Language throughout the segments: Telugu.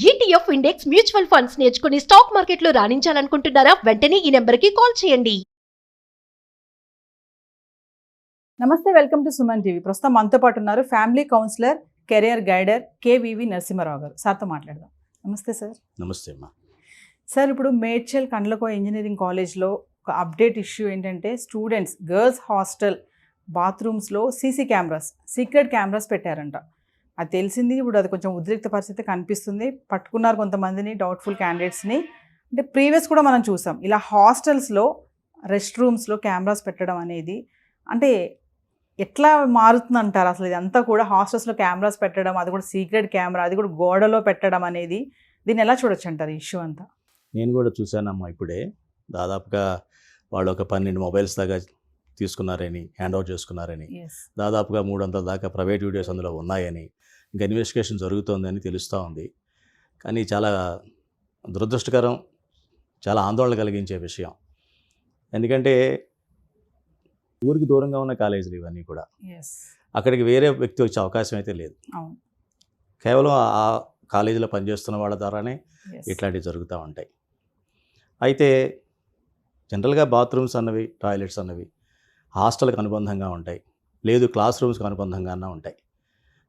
ఈటీఎఫ్ ఇండెక్స్ మ్యూచువల్ ఫండ్స్ నేర్చుకుని స్టాక్ మార్కెట్లో రాణించాలనుకుంటున్నారా? వెంటనే ఈ నెంబర్కి కాల్ చేయండి. నమస్తే, వెల్కమ్ టు సుమన్ టీవీ. ప్రస్తుతం మనతో పాటు ఉన్నారు family counsellor, career guider K V V Narasimharao గారు. సార్తో మాట్లాడదాం. నమస్తే సార్. నమస్తే అమ్మా. సార్, ఇప్పుడు మేడ్చల్ కండ్లకో ఇంజనీరింగ్ కాలేజ్లో ఒక అప్డేట్ ఇష్యూ ఏంటంటే స్టూడెంట్స్ గర్ల్స్ హాస్టల్ బాత్రూమ్స్లో సీసీ కెమెరాస్, సీక్రెట్ కెమెరాస్ పెట్టారంట. అది తెలిసింది. ఇప్పుడు అది కొంచెం ఉద్రిక్త పరిస్థితి కనిపిస్తుంది. పట్టుకున్నారు కొంతమందిని, డౌట్ఫుల్ క్యాండిడేట్స్ని. అంటే ప్రీవియస్ కూడా మనం చూసాం ఇలా హాస్టల్స్లో రెస్ట్ రూమ్స్లో కెమెరాస్ పెట్టడం అనేది. అంటే ఎట్లా మారుతుందంటారు అసలు ఇదంతా కూడా? హాస్టల్స్లో కెమెరాస్ పెట్టడం, అది కూడా సీక్రెట్ కెమెరా, అది కూడా గోడలో పెట్టడం అనేది, దీన్ని ఎలా చూడొచ్చు అంటారు ఈ ఇష్యూ అంతా? నేను కూడా చూశానమ్మా. ఇప్పుడే దాదాపుగా వాళ్ళు ఒక 12 మొబైల్స్ దాకా తీసుకున్నారని, హ్యాండ్ ఓవర్ చేసుకున్నారని, దాదాపుగా 300 దాకా ప్రైవేట్ వీడియోస్ అందులో ఉన్నాయని, ఇంకా ఇన్వెస్టిగేషన్ జరుగుతోందని తెలుస్తూ ఉంది. కానీ చాలా దురదృష్టకరం, చాలా ఆందోళన కలిగించే విషయం. ఎందుకంటే ఊరికి దూరంగా ఉన్న కాలేజీలు ఇవన్నీ కూడా. అక్కడికి వేరే వ్యక్తి వచ్చే అవకాశం అయితే లేదు. కేవలం ఆ కాలేజీలో పనిచేస్తున్న వాళ్ళ ద్వారానే ఇట్లాంటివి జరుగుతూ ఉంటాయి. అయితే జనరల్గా బాత్రూమ్స్ అన్నవి, టాయిలెట్స్ అన్నవి హాస్టల్కి అనుబంధంగా ఉంటాయి, లేదు క్లాస్ రూమ్స్కి అనుబంధంగా ఉంటాయి.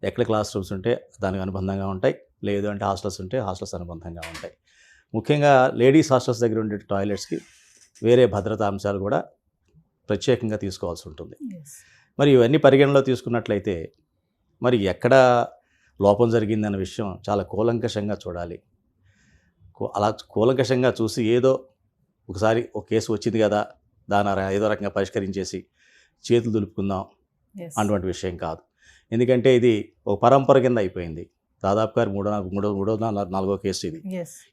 ఎక్కడ క్లాస్ రూమ్స్ ఉంటే దానికి అనుబంధంగా ఉంటాయి, లేదు అంటే హాస్టల్స్ ఉంటే హాస్టల్స్ అనుబంధంగా ఉంటాయి. ముఖ్యంగా లేడీస్ హాస్టల్స్ దగ్గర ఉండే టాయిలెట్స్కి వేరే భద్రతా అంశాలు కూడా ప్రత్యేకంగా తీసుకోవాల్సి ఉంటుంది. మరి ఇవన్నీ పరిగణలో తీసుకున్నట్లయితే మరి ఎక్కడ లోపం జరిగిందన్న విషయం చాలా కూలంకషంగా చూడాలి. అలా కూలంకషంగా చూసి ఏదో ఒకసారి ఒక కేసు వచ్చింది కదా, దాని ఏదో రకంగా పరిష్కరించేసి చేతులు దులుపుకుందాం అటువంటి విషయం కాదు. ఎందుకంటే ఇది ఒక పరంపర కింద అయిపోయింది. దాదాపుగా మూడో నాలుగో కేసు ఇది.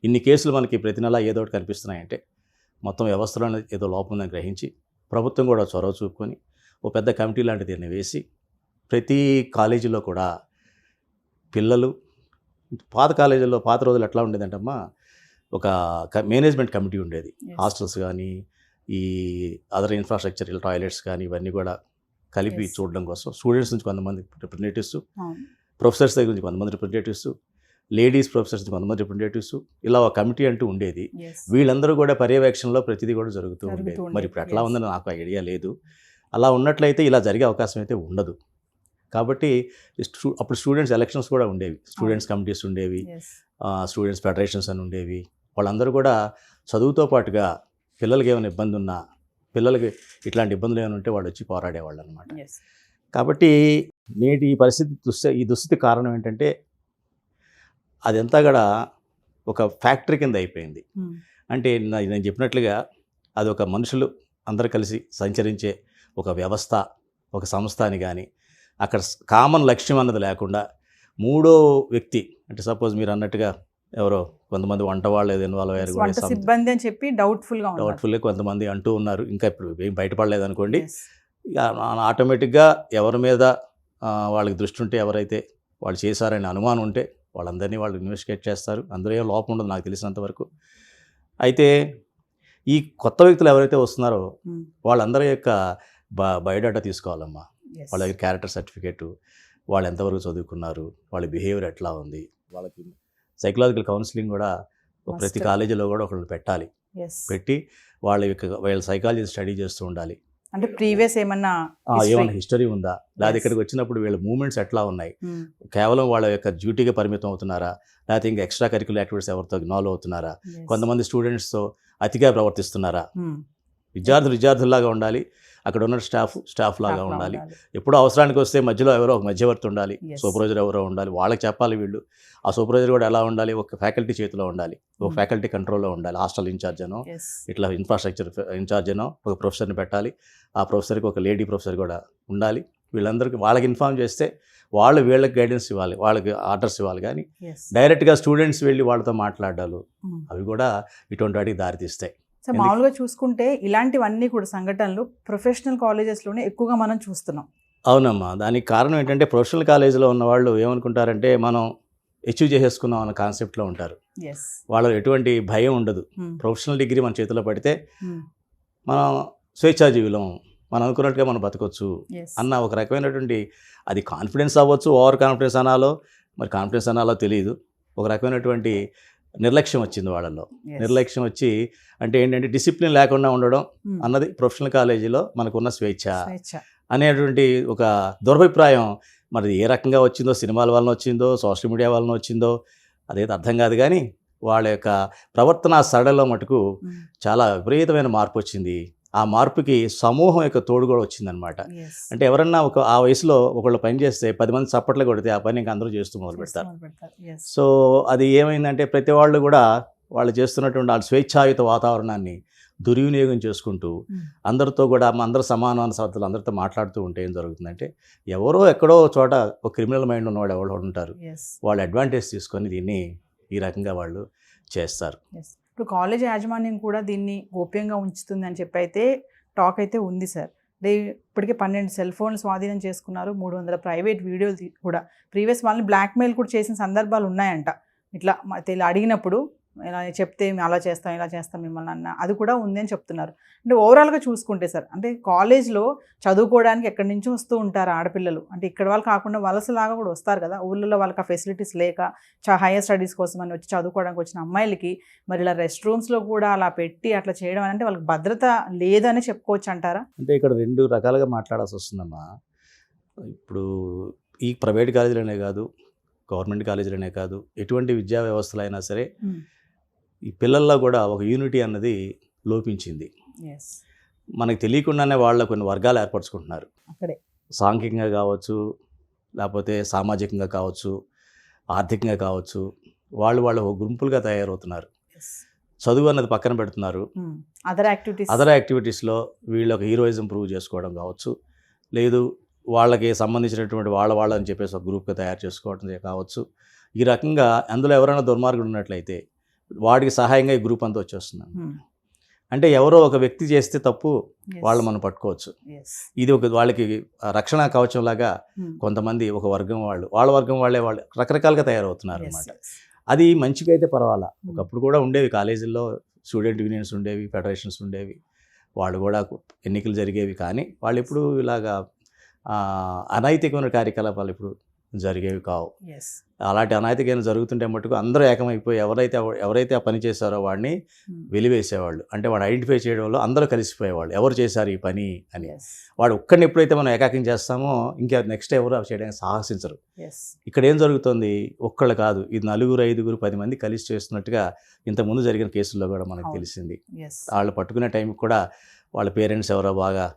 ఇన్ని కేసులు మనకి ప్రతి నెల ఏదో ఒకటి కనిపిస్తున్నాయంటే మొత్తం వ్యవస్థలో ఏదో లోపం ఉందని గ్రహించి ప్రభుత్వం కూడా చొరవ చూపుకొని ఓ పెద్ద కమిటీ లాంటి దీన్ని వేసి ప్రతి కాలేజీలో కూడా పిల్లలు, పాత కాలేజీల్లో పాత రోజులు ఎట్లా ఉండేదంటమ్మా, ఒక మేనేజ్మెంట్ కమిటీ ఉండేది. హాస్టల్స్ కానీ ఈ అదర్ ఇన్ఫ్రాస్ట్రక్చర్, టాయిలెట్స్ కానీ ఇవన్నీ కూడా కలిపి చూడడం కోసం స్టూడెంట్స్ నుంచి కొంతమంది రిప్రజెంటేటివ్స్, ప్రొఫెసర్స్ దగ్గర నుంచి కొంతమంది రిప్రజెంటేటివ్స్, లేడీస్ ప్రొఫెసర్స్ నుంచి కొంతమంది రిప్రజెంటేటివ్స్, ఇలా ఒక కమిటీ అంటూ ఉండేది. వీళ్ళందరూ కూడా పర్యవేక్షణలో ప్రతిదీ కూడా జరుగుతూ ఉండేది. మరి ఇప్పుడు ఎట్లా ఉందని నాకు ఐడియా లేదు. అలా ఉన్నట్లయితే ఇలా జరిగే అవకాశం అయితే ఉండదు. కాబట్టి అప్పుడు స్టూడెంట్స్ ఎలక్షన్స్ కూడా ఉండేవి, స్టూడెంట్స్ కమిటీస్ ఉండేవి, స్టూడెంట్స్ ఫెడరేషన్స్ అని ఉండేవి. వాళ్ళందరూ కూడా చదువుతో పాటుగా పిల్లలకి ఏమైనా ఇబ్బంది ఉన్నా, పిల్లలకి ఇట్లాంటి ఇబ్బందులు ఏమైనా ఉంటే వాళ్ళు వచ్చి పోరాడేవాళ్ళు అనమాట. కాబట్టి నేటి ఈ పరిస్థితి, ఈ దుస్థితి కారణం ఏంటంటే అదంతా కూడా ఒక ఫ్యాక్టరీ కింద అయిపోయింది. అంటే నేను చెప్పినట్లుగా అది ఒక మనుషులు అందరూ కలిసి సంచరించే ఒక వ్యవస్థ, ఒక సంస్థ అని. కానీ అక్కడ కామన్ లక్ష్యం అన్నది లేకుండా మూడో వ్యక్తి, అంటే సపోజ్ మీరు అన్నట్టుగా ఎవరో కొంతమంది వంట వాళ్ళు ఏదో ఇన్వాల్వ్ అయ్యారు, సిబ్బంది అని చెప్పి డౌట్ఫుల్గా కొంతమంది అంటూ ఉన్నారు. ఇంకా ఇప్పుడు ఏం బయటపడలేదు అనుకోండి, ఆటోమేటిక్గా ఎవరి మీద వాళ్ళకి దృష్టి ఉంటే, ఎవరైతే వాళ్ళు చేశారనే అనుమానం ఉంటే వాళ్ళందరినీ వాళ్ళు ఇన్వెస్టిగేట్ చేస్తారు. అందులో ఏం లోపం ఉండదు నాకు తెలిసినంతవరకు. అయితే ఈ కొత్త వ్యక్తులు ఎవరైతే వస్తున్నారో వాళ్ళందరి యొక్క బయోడాటా తీసుకోవాలమ్మా. వాళ్ళ దగ్గర క్యారెక్టర్ సర్టిఫికేట్, వాళ్ళు ఎంతవరకు చదువుకున్నారు, వాళ్ళ బిహేవియర్ ఎట్లా ఉంది, వాళ్ళకి సైకలాజికల్ కౌన్సిలింగ్ కూడా ప్రతి కాలేజీలో కూడా ఒకళ్ళు పెట్టాలి. పెట్టి వాళ్ళ సైకాలజీ స్టడీ చేస్తూ ఉండాలి. అంటే ప్రీవియస్ ఏమన్నా హిస్టరీ ఉందా, లేదా ఇక్కడికి వచ్చినప్పుడు వీళ్ళ మూమెంట్స్ ఎట్లా ఉన్నాయి, కేవలం వాళ్ళ యొక్క డ్యూటీగా పరిమితం అవుతున్నారా, లేకపోతే ఇంకా ఎక్స్ట్రా కరిక్యులర్ యాక్టివిటీస్ ఎవరితో ఇన్వాల్వ్ అవుతున్నారా, కొంతమంది స్టూడెంట్స్తో అతిగా ప్రవర్తిస్తున్నారా. విద్యార్థుల్లాగా ఉండాలి, అక్కడ ఉన్న స్టాఫ్ లాగా ఉండాలి. ఎప్పుడో అవసరానికి వస్తే మధ్యలో ఎవరో ఒక మధ్యవర్తి ఉండాలి, సూపర్వైజర్ ఎవరో ఉండాలి, వాళ్ళకి చెప్పాలి వీళ్ళు. ఆ సూపర్వైజర్ కూడా ఎలా ఉండాలి, ఒక ఫ్యాకల్టీ చేతిలో ఉండాలి, ఒక ఫ్యాకల్టీ కంట్రోల్లో ఉండాలి. హాస్టల్ ఇన్ఛార్జ్ అనో, ఇట్లా ఇన్ఫ్రాస్ట్రక్చర్ ఇన్ఛార్జ్ అనో ఒక ప్రొఫెసర్ని పెట్టాలి. ఆ ప్రొఫెసర్కి ఒక లేడీ ప్రొఫెసర్ కూడా ఉండాలి. వీళ్ళందరికీ వాళ్ళకి ఇన్ఫార్మ్ చేస్తే వాళ్ళు వీళ్ళకి గైడెన్స్ ఇవ్వాలి, వాళ్ళకి ఆర్డర్స్ ఇవ్వాలి. కానీ డైరెక్ట్గా స్టూడెంట్స్ వెళ్ళి వాళ్ళతో మాట్లాడాలి, అవి కూడా ఇటువంటి వాటికి దారితీస్తాయి. సో మామూలుగా చూసుకుంటే ఇలాంటివన్నీ కూడా సంఘటనలు ప్రొఫెషనల్ కాలేజెస్లోనే ఎక్కువగా మనం చూస్తున్నాం. అవునమ్మా. దానికి కారణం ఏంటంటే ప్రొఫెషనల్ కాలేజీలో ఉన్న వాళ్ళు ఏమనుకుంటారంటే మనం అచీవ్ చేసేసుకున్నాం అన్న కాన్సెప్ట్లో ఉంటారు. వాళ్ళు ఎటువంటి భయం ఉండదు. ప్రొఫెషనల్ డిగ్రీ మన చేతిలో పడితే మనం స్వేచ్ఛాజీవులం, మనం అనుకున్నట్టుగా మనం బతకొచ్చు అన్న ఒక రకమైనటువంటి, అది కాన్ఫిడెన్స్ అవ్వచ్చు, ఓవర్ కాన్ఫిడెన్స్ అనాలో, మరి కాన్ఫిడెన్స్ అనాలో తెలియదు. ఒక రకమైనటువంటి నిర్లక్ష్యం వచ్చింది వాళ్ళలో. Yes. నిర్లక్ష్యం వచ్చి అంటే ఏంటంటే డిసిప్లిన్ లేకుండా ఉండడం Hmm. అన్నది ప్రొఫెషనల్ కాలేజీలో మనకున్న స్వేచ్ఛ స్వేచ్ఛ. అనేటువంటి ఒక దురభిప్రాయం. మరి ఏ రకంగా వచ్చిందో, సినిమాల వలన వచ్చిందో, సోషల్ మీడియా వలన వచ్చిందో అదైతే అర్థం కాదు, కానీ వాళ్ళ యొక్క ప్రవర్తన సరళలో మటుకు Hmm. చాలా విపరీతమైన మార్పు వచ్చింది. ఆ మార్పుకి సమూహం యొక్క తోడు కూడా వచ్చిందనమాట. Yes. అంటే ఎవరన్నా ఆ వయసులో ఒకళ్ళు పని చేస్తే 10 మంది చప్పట్లు కొడితే ఆ పని ఇంకా అందరూ చేస్తూ మొదలు పెడతారు. Yes. సో అది ఏమైందంటే ప్రతి వాళ్ళు కూడా వాళ్ళు చేస్తున్నటువంటి వాళ్ళ స్వేచ్ఛాయుత వాతావరణాన్ని దుర్వినియోగం చేసుకుంటూ Hmm. అందరితో కూడా అందరూ సమానమైన సభ్యులు అందరితో మాట్లాడుతూ ఉంటే ఏం జరుగుతుందంటే ఎవరో ఎక్కడో చోట ఒక క్రిమినల్ మైండ్ ఉన్నవాడు ఎవరో ఉంటారు, Yes. వాళ్ళు అడ్వాంటేజ్ తీసుకొని దీన్ని ఈ రకంగా వాళ్ళు చేస్తారు. Yes. ఇప్పుడు కాలేజ్ యాజమాన్యం కూడా దీన్ని గోప్యంగా ఉంచుతుంది అని చెప్పి అయితే టాక్ అయితే ఉంది సార్. ఇప్పటికే 12 సెల్ ఫోన్లు స్వాధీనం చేసుకున్నారు, 300 ప్రైవేట్ వీడియోలు కూడా. ప్రీవియస్ వాళ్ళని బ్లాక్మెయిల్ కూడా చేసిన సందర్భాలు ఉన్నాయంట. ఇట్లా అడిగినప్పుడు ఇలా చెప్తే మేము అలా చేస్తాం ఇలా చేస్తాం మిమ్మల్ని అన్న అది కూడా ఉంది అని చెప్తున్నారు. అంటే ఓవరాల్గా చూసుకుంటే సార్, అంటే కాలేజ్లో చదువుకోవడానికి ఎక్కడి నుంచో వస్తూ ఉంటారు ఆడపిల్లలు. అంటే ఇక్కడ వాళ్ళు కాకుండా వలసలాగా కూడా వస్తారు కదా, ఊళ్ళలో వాళ్ళకి ఆ ఫెసిలిటీస్ లేక హైయర్ స్టడీస్ కోసం అని వచ్చి చదువుకోవడానికి వచ్చిన అమ్మాయిలకి మరి ఇలా రెస్ట్ రూమ్స్లో కూడా అలా పెట్టి అట్లా చేయడం అంటే వాళ్ళకి భద్రత లేదని చెప్పుకోవచ్చు అంటారా? అంటే ఇక్కడ 2 రకాలుగా మాట్లాడాల్సి వస్తుందమ్మా. ఇప్పుడు ఈ ప్రైవేట్ కాలేజీలనే కాదు, గవర్నమెంట్ కాలేజీలనే కాదు, ఎటువంటి విద్యా వ్యవస్థలు అయినా సరే ఈ పిల్లల్లో కూడా ఒక యూనిటీ అన్నది లోపించింది. మనకు తెలియకుండానే వాళ్ళ కొన్ని వర్గాలు ఏర్పరచుకుంటున్నారు. అక్కడే సాంఘికంగా కావచ్చు, లేకపోతే సామాజికంగా కావచ్చు, ఆర్థికంగా కావచ్చు, వాళ్ళు ఒక గుంపులుగా తయారవుతున్నారు. చదువు అన్నది పక్కన పెడుతున్నారు. అదర్ యాక్టివిటీస్లో వీళ్ళు ఒక హీరోయిజం ప్రూవ్ చేసుకోవడం కావచ్చు, లేదు వాళ్ళకి సంబంధించినటువంటి వాళ్ళని చెప్పేసి ఒక గ్రూప్గా తయారు చేసుకోవడం కావచ్చు. ఈ రకంగా అందులో ఎవరైనా దుర్మార్గుడు ఉన్నట్లయితే వాడికి సహాయంగా ఈ గ్రూప్ అంతా వచ్చేస్తున్నాను. అంటే ఎవరో ఒక వ్యక్తి చేస్తే తప్పు వాళ్ళు మనం పట్టుకోవచ్చు. ఇది ఒక వాళ్ళకి రక్షణ కవచం లాగా కొంతమంది ఒక వర్గం వాళ్ళ వర్గం వాళ్ళు రకరకాలుగా తయారవుతున్నారు అన్నమాట. అది మంచిగా అయితే పర్వాలా. ఒకప్పుడు కూడా ఉండేవి కాలేజీల్లో స్టూడెంట్ యూనియన్స్ ఉండేవి, ఫెడరేషన్స్ ఉండేవి, వాళ్ళు కూడా ఎన్నికలు జరిగేవి. కానీ వాళ్ళు ఎప్పుడు ఇలాగా అనైతికమైన కార్యకలాపాలు ఇప్పుడు జరిగేవి కావు. అలాంటి అనైతికమైన జరుగుతుంటే మటుకు అందరూ ఏకమైపోయి ఎవరైతే ఆ పని చేశారో వాడిని వెలివేసేవాళ్ళు. అంటే వాడు ఐడెంటిఫై చేయడంలో అందరూ కలిసిపోయేవాళ్ళు, ఎవరు చేశారు ఈ పని అని. వాడు ఒక్కడిని ఎప్పుడైతే మనం ఏకాకిం చేస్తామో ఇంకా నెక్స్ట్ ఎవరు చేయడానికి సాహసించరు. ఇక్కడ ఏం జరుగుతుంది, ఒక్కళ్ళు కాదు, ఇది 4, 5, 10 మంది కలిసి చేస్తున్నట్టుగా ఇంతకుముందు జరిగిన కేసుల్లో కూడా మనకు తెలిసింది. వాళ్ళు పట్టుకునే టైంకి కూడా వాళ్ళ పేరెంట్స్ ఎవరో బాగా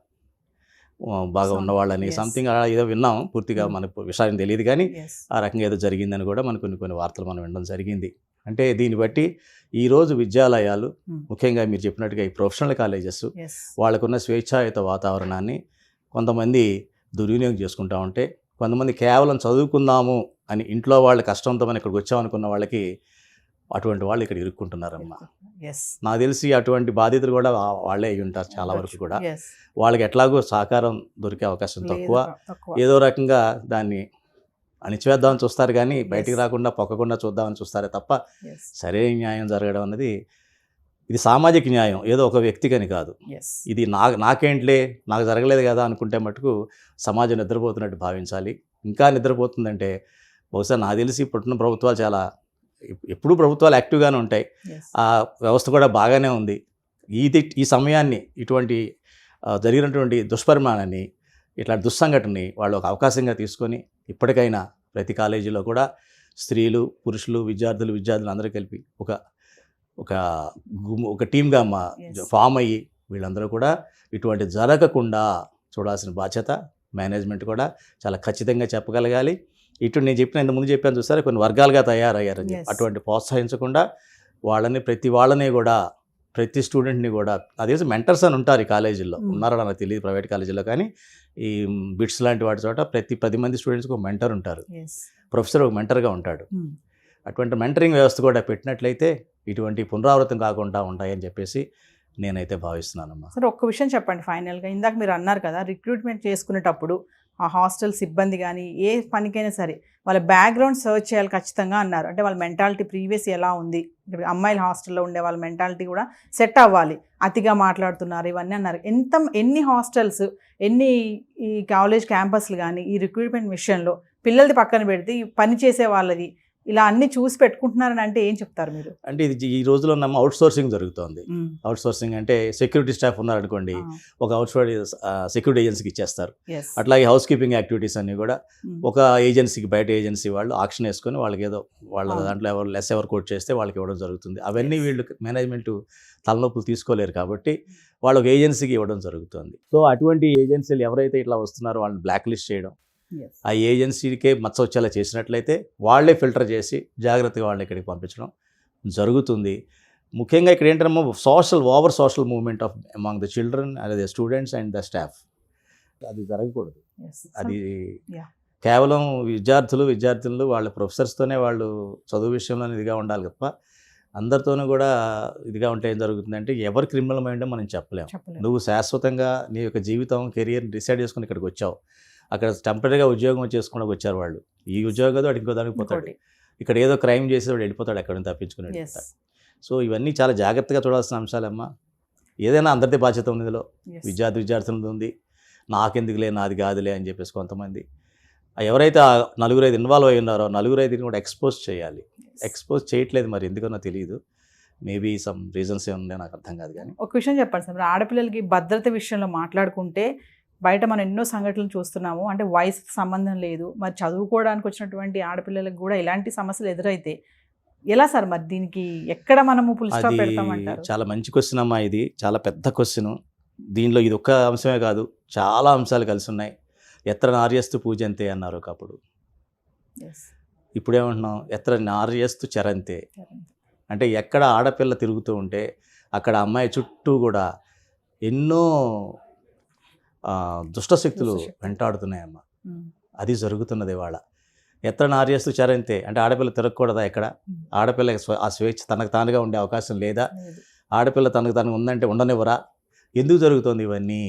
ఉన్నవాళ్ళని సంథింగ్ అలా ఏదో విన్నాం. పూర్తిగా మనకు విషయం తెలియదు, కానీ ఆ రకంగా ఏదో జరిగిందని కూడా మనకు కొన్ని వార్తలు మనం వినడం జరిగింది. అంటే దీన్ని బట్టి ఈరోజు విద్యాలయాలు, ముఖ్యంగా మీరు చెప్పినట్టుగా ఈ ప్రొఫెషనల్ కాలేజెస్, వాళ్ళకున్న స్వేచ్ఛాయుత వాతావరణాన్ని కొంతమంది దుర్వినియోగం చేసుకుంటా ఉంటే, కొంతమంది కేవలం చదువుకుందాము అని ఇంట్లో వాళ్ళ కష్టంతో మనం ఇక్కడికి వచ్చామనుకున్న వాళ్ళకి అటువంటి వాళ్ళు ఇక్కడ ఇరుక్కుంటున్నారమ్మా. నాకు తెలిసి అటువంటి బాధితులు కూడా వాళ్ళే అయి ఉంటారు చాలా వరకు కూడా. వాళ్ళకి ఎట్లాగో సహకారం దొరికే అవకాశం తక్కువ. ఏదో రకంగా దాన్ని అణిచివేద్దామని చూస్తారు, కానీ బయటికి రాకుండా పొక్కకుండా చూద్దామని చూస్తారే తప్ప సరైన న్యాయం జరగడం అన్నది ఇది సామాజిక న్యాయం, ఏదో ఒక వ్యక్తికని కాదు. ఇది నాకేంట్లే నాకు జరగలేదు కదా అనుకుంటే మటుకు సమాజం నిద్రపోతున్నట్టు భావించాలి. ఇంకా నిద్రపోతుందంటే బహుశా నాకు తెలిసి ఇప్పుడున్న ప్రభుత్వాలు చాలా ఎప్పుడూ ప్రభుత్వాలు యాక్టివ్గానే ఉంటాయి, ఆ వ్యవస్థ కూడా బాగానే ఉంది. ఈ సమయాన్ని ఇటువంటి జరిగినటువంటి దుష్పరిమాణాన్ని, ఇట్లాంటి దుస్సంఘటనని వాళ్ళు ఒక అవకాశంగా తీసుకొని ఇప్పటికైనా ప్రతి కాలేజీలో కూడా స్త్రీలు, పురుషులు, విద్యార్థులు అందరూ కలిపి ఒక టీమ్గా ఫామ్ అయ్యి వీళ్ళందరూ కూడా ఇటువంటి జరగకుండా చూడాల్సిన బాధ్యత మేనేజ్మెంట్ కూడా చాలా ఖచ్చితంగా చెప్పగలగాలి. ఇటు నేను ఇంతకుముందు చెప్పాను చూసారా, కొన్ని వర్గాలుగా తయారయ్యారని అటువంటి ప్రోత్సహించకుండా వాళ్ళని కూడా ప్రతి స్టూడెంట్ని కూడా, అదే మెంటర్స్ అని ఉంటారు ఈ కాలేజీల్లో, ఉన్నారో నాకు తెలియదు ప్రైవేట్ కాలేజీలో, కానీ ఈ బిట్స్ లాంటి వాటి చోట ప్రతి 10 మంది స్టూడెంట్స్కి ఒక మెంటర్ ఉంటారు, ప్రొఫెసర్ ఒక మెంటర్గా ఉంటాడు. అటువంటి మెంటరింగ్ వ్యవస్థ కూడా పెట్టినట్లయితే ఇటువంటి పునరావృతం కాకుండా ఉంటాయని చెప్పేసి నేనైతే భావిస్తున్నానమ్మా. సరే, ఒక్క విషయం చెప్పండి ఫైనల్గా. ఇందాక మీరు అన్నారు కదా, రిక్రూట్మెంట్ చేసుకునేటప్పుడు ఆ హాస్టల్ సిబ్బంది కానీ ఏ పనికైనా సరే వాళ్ళ బ్యాక్గ్రౌండ్ సర్చ్ చేయాలి ఖచ్చితంగా అన్నారు. అంటే వాళ్ళ మెంటాలిటీ ప్రీవియస్ ఎలా ఉంది, ఇక్కడ అమ్మాయిల హాస్టల్లో ఉండే వాళ్ళ మెంటాలిటీ కూడా సెట్ అవ్వాలి, అతిగా మాట్లాడుతున్నారు ఇవన్నీ అన్నారు. ఎన్ని హాస్టల్స్, ఎన్ని ఈ కాలేజ్ క్యాంపస్లు కానీ ఈ రిక్రూట్మెంట్ విషయంలో పిల్లలది పక్కన పెడితే ఈ పని చేసే వాళ్ళది ఇలా అన్ని చూసి పెట్టుకుంటున్నారని అంటే ఏం చెప్తారు మీరు? అంటే ఇది ఈ రోజులో నమ్మ అవుట్ సోర్సింగ్ జరుగుతోంది. అవుట్ సోర్సింగ్ అంటే సెక్యూరిటీ స్టాఫ్ ఉన్నారనుకోండి, ఒక అవుట్ సోర్స్ సెక్యూరిటీ ఏజెన్సీకి ఇచ్చేస్తారు. అట్లాగే హౌస్ కీపింగ్ యాక్టివిటీస్ అన్నీ కూడా ఒక ఏజెన్సీకి, బయట ఏజెన్సీ వాళ్ళు ఆక్షన్ వేసుకొని వాళ్ళకి ఏదో వాళ్ళ దాంట్లో ఎవరు లెస్ ఎవరు కోట్ చేస్తే వాళ్ళకి ఇవ్వడం జరుగుతుంది. అవన్నీ వీళ్ళు మేనేజ్మెంట్ తలనొప్పులు తీసుకోలేరు కాబట్టి వాళ్ళు ఒక ఏజెన్సీకి ఇవ్వడం జరుగుతుంది. సో అటువంటి ఏజెన్సీలు ఎవరైతే ఇట్లా వస్తున్నారో వాళ్ళని బ్లాక్ లిస్ట్ చేయడం, ఆ ఏజెన్సీకే మచ్చ వచ్చేలా చేసినట్లయితే వాళ్ళే ఫిల్టర్ చేసి జాగ్రత్తగా వాళ్ళని ఇక్కడికి పంపించడం జరుగుతుంది. ముఖ్యంగా ఇక్కడ ఏంటంటే over social movement of among the children and the students and the staff అది జరగకూడదు. అది కేవలం విద్యార్థులు వాళ్ళ ప్రొఫెసర్స్తోనే వాళ్ళు చదువు విషయంలో ఇదిగా ఉండాలి తప్ప అందరితోనూ కూడా ఇదిగా ఉంటే ఏం జరుగుతుందంటే ఎవరు క్రిమినల్ మైండో మనం చెప్పలేము. నువ్వు శాశ్వతంగా నీ యొక్క జీవితం కెరియర్ డిసైడ్ చేసుకుని ఇక్కడికి వచ్చావు, అక్కడ టెంపరీగా ఉద్యోగం చేసుకోవడానికి వచ్చారు వాళ్ళు. ఈ ఉద్యోగం వాడు ఇంకో దానికి పోతాడు, ఇక్కడ ఏదో క్రైమ్ చేసేవాడు వెళ్ళిపోతాడు, ఎక్కడ నుంచి తప్పించుకుని వెళ్ళిపోతాడు. సో ఇవన్నీ చాలా జాగ్రత్తగా చూడాల్సిన అంశాలమ్మా. ఏదైనా అందరిది బాధ్యత ఉంది ఇందులో, విద్యార్థులది ఉంది. నాకెందుకులే, నాది కాదులే అని చెప్పేసి కొంతమంది ఎవరైతే ఆ 4-5 ఇన్వాల్వ్ అయి ఉన్నారో 4-5 కూడా ఎక్స్పోజ్ చేయాలి. ఎక్స్పోజ్ చేయట్లేదు, మరి ఎందుకనో తెలియదు. మేబీ సమ్ రీజన్స్ ఏమున్నాయో నాకు అర్థం కాదు. కానీ ఒక విషయం చెప్పండి సార్, ఆడపిల్లలకి భద్రత విషయంలో మాట్లాడుకుంటే బయట మనం ఎన్నో సంఘటనలు చూస్తున్నాము. అంటే వయసుకి సంబంధం లేదు, మరి చదువుకోవడానికి వచ్చినటువంటి ఆడపిల్లలకు కూడా ఇలాంటి సమస్యలు ఎదురైతే ఎలా సార్? మరి దీనికి ఎక్కడ మనము ఫుల్ స్టాప్ పెడతామంటారు? చాలా మంచి క్వశ్చన్ అమ్మా, ఇది చాలా పెద్ద క్వశ్చన్. దీనిలో ఇది ఒక్క అంశమే కాదు, చాలా అంశాలు కలిసి ఉన్నాయి. ఎత్ర నార్యస్తు పూజంతే అన్నారు ఒకప్పుడు, ఇప్పుడేమంటున్నాం ఎత్ర నార్యస్తు చరంతే. అంటే ఎక్కడ ఆడపిల్ల తిరుగుతూ ఉంటే అక్కడ అమ్మాయి చుట్టూ కూడా ఎన్నో దుష్టశక్తులు వెంటాడుతున్నాయమ్మ. అది జరుగుతున్నది ఇవాళ. ఎత్ర నార్యస్తు చరంతే అంటే ఆడపిల్ల తిరగకూడదా? ఎక్కడ ఆడపిల్ల ఆ స్వేచ్ఛ తనకు తానుగా ఉండే అవకాశం లేదా? ఆడపిల్ల తనకు తనకు ఉందంటే ఉండనివ్వరా? ఎందుకు జరుగుతుంది ఇవన్నీ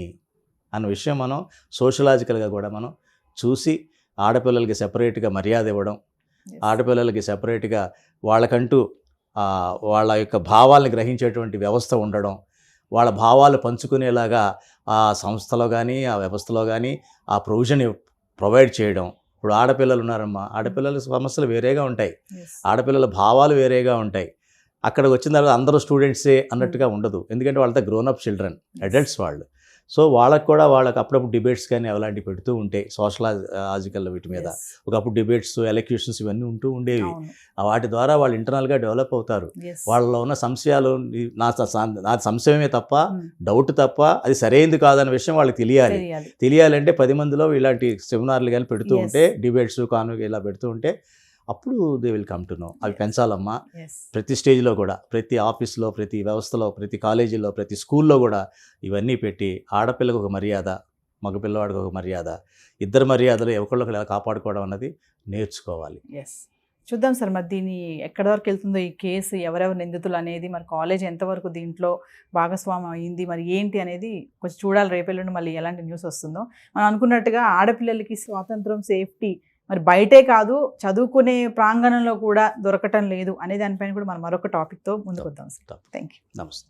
అన్న విషయం మనం సోషలాజికల్గా కూడా మనం చూసి ఆడపిల్లలకి సెపరేట్గా మర్యాద ఇవ్వడం, ఆడపిల్లలకి సెపరేట్గా వాళ్ళకంటూ వాళ్ళ యొక్క భావాల్ని గ్రహించేటువంటి వ్యవస్థ ఉండడం, వాళ్ళ భావాలు పంచుకునేలాగా ఆ సంస్థలో కానీ ఆ వ్యవస్థలో కానీ ఆ ప్రొవిజన్ ప్రొవైడ్ చేయడం. ఇప్పుడు ఆడపిల్లలు ఉన్నారమ్మా, ఆడపిల్లల సమస్యలు వేరేగా ఉంటాయి, ఆడపిల్లల భావాలు వేరేగా ఉంటాయి. అక్కడికి వచ్చిన తర్వాత అందరూ స్టూడెంట్సే అన్నట్టుగా ఉండదు, ఎందుకంటే వాళ్ళతో గ్రోనప్ చిల్డ్రన్, అడల్ట్స్ వాళ్ళు. సో వాళ్ళకు కూడా వాళ్ళకి అప్పుడప్పుడు డిబేట్స్ కానీ అలాంటివి పెడుతూ ఉంటాయి సోషలాజికల్ వీటి మీద. ఒకప్పుడు డిబేట్స్, ఎలక్యూషన్స్ ఇవన్నీ ఉంటూ ఉండేవి. వాటి ద్వారా వాళ్ళు ఇంటర్నల్గా డెవలప్ అవుతారు. వాళ్ళలో ఉన్న సంశయాలు నా సంశయమే తప్ప, డౌట్ తప్ప, అది సరైనది కాదన్న విషయం వాళ్ళకి తెలియాలంటే 10 మందిలో ఇలాంటి సెమినార్లు కానీ పెడుతూ ఉంటే, డిబేట్స్ కాన్వెక్ ఇలా పెడుతూ ఉంటే అప్పుడు they will come to know. అవి పెంచాలమ్మా ప్రతి స్టేజ్లో కూడా, ప్రతి ఆఫీస్లో, ప్రతి వ్యవస్థలో, ప్రతి కాలేజీలో, ప్రతి స్కూల్లో కూడా ఇవన్నీ పెట్టి ఆడపిల్లకు ఒక మర్యాద, మగపిల్లవాడికి ఒక మర్యాద, ఇద్దరు మర్యాదలు ఒకళ్ళొకరు ఎలా కాపాడుకోవడం అన్నది నేర్చుకోవాలి. చూద్దాం సార్, మరి దీన్ని ఎక్కడి వరకు వెళ్తుందో ఈ కేసు, ఎవరెవరు నిందితులు అనేది, మరి కాలేజ్ ఎంతవరకు దీంట్లో భాగస్వామ్యం అయింది, మరి ఏంటి అనేది కొంచెం చూడాలి. రేపెల్లుండి మళ్ళీ ఎలాంటి న్యూస్ వస్తుందో. మనం అనుకున్నట్టుగా ఆడపిల్లలకి స్వాతంత్రం, సేఫ్టీ మరి బయటే కాదు చదువుకునే ప్రాంగణంలో కూడా దొరకటం లేదు అనే దానిపైన కూడా మనం మరొక టాపిక్తో ముందుకు వద్దాం సార్. Thank you. నమస్తే.